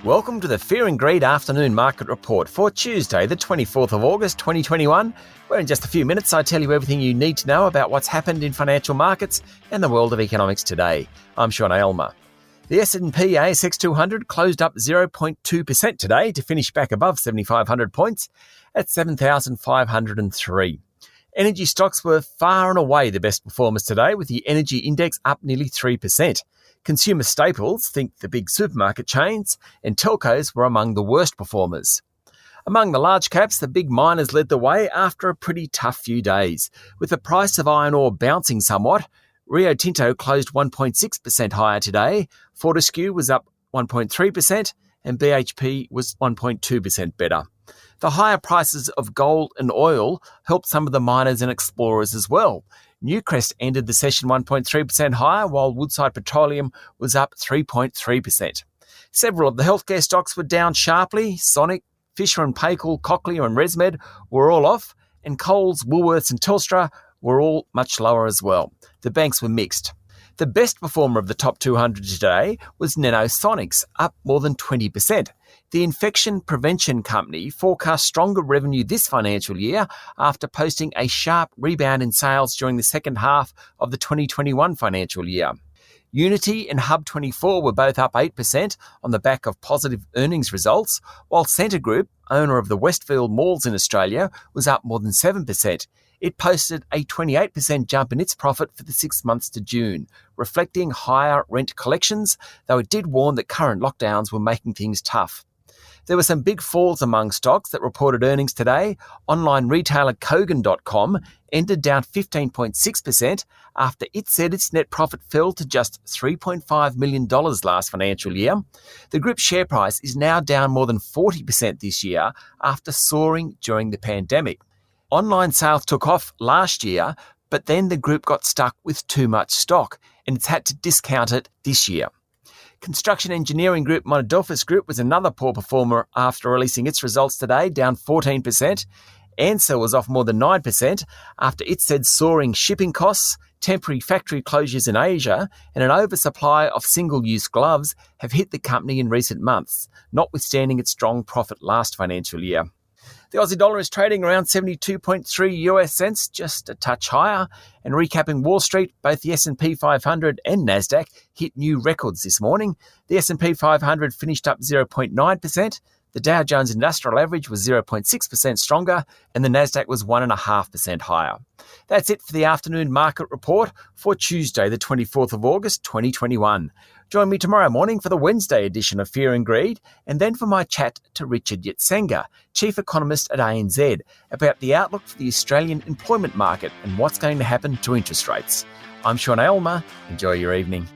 Welcome to the Fear and Greed Afternoon Market Report for Tuesday, the 24th of August 2021, where in just a few minutes I tell you everything you need to know about what's happened in financial markets and the world of economics today. I'm Sean Aylmer. The S&P ASX 200 closed up 0.2% today to finish back above 7,500 points at 7,503. Energy stocks were far and away the best performers today, with the energy index up nearly 3%. Consumer staples, think the big supermarket chains, and telcos were among the worst performers. Among the large caps, the big miners led the way after a pretty tough few days. With the price of iron ore bouncing somewhat, Rio Tinto closed 1.6% higher today, Fortescue was up 1.3%, and BHP was 1.2% better. The higher prices of gold and oil helped some of the miners and explorers as well. Newcrest ended the session 1.3% higher, while Woodside Petroleum was up 3.3%. Several of the healthcare stocks were down sharply. Sonic, Fisher & Paykel, Cochlear and ResMed were all off, and Coles, Woolworths and Telstra were all much lower as well. The banks were mixed. The best performer of the top 200 today was Nanosonics, up more than 20%. The infection prevention company forecast stronger revenue this financial year after posting a sharp rebound in sales during the second half of the 2021 financial year. Unity and Hub24 were both up 8% on the back of positive earnings results, while Scentre Group, owner of the Westfield Malls in Australia, was up more than 7%. It posted a 28% jump in its profit for the 6 months to June, reflecting higher rent collections, though it did warn that current lockdowns were making things tough. There were some big falls among stocks that reported earnings today. Online retailer Kogan.com ended down 15.6% after it said its net profit fell to just $3.5 million last financial year. The group's share price is now down more than 40% this year after soaring during the pandemic. Online sales took off last year, but then the group got stuck with too much stock and it's had to discount it this year. Construction engineering group Monadelphous Group was another poor performer after releasing its results today, down 14%. Ansell was off more than 9% after it said soaring shipping costs, temporary factory closures in Asia, and an oversupply of single-use gloves have hit the company in recent months, notwithstanding its strong profit last financial year. The Aussie dollar is trading around 72.3 US cents, just a touch higher. And recapping Wall Street, both the S&P 500 and Nasdaq hit new records this morning. The S&P 500 finished up 0.9%. The Dow Jones Industrial Average was 0.6% stronger, and the Nasdaq was 1.5% higher. That's it for the afternoon market report for Tuesday, the 24th of August, 2021. Join me tomorrow morning for the Wednesday edition of Fear and Greed, and then for my chat to Richard Yetsenga, Chief Economist at ANZ, about the outlook for the Australian employment market and what's going to happen to interest rates. I'm Sean Aylmer. Enjoy your evening.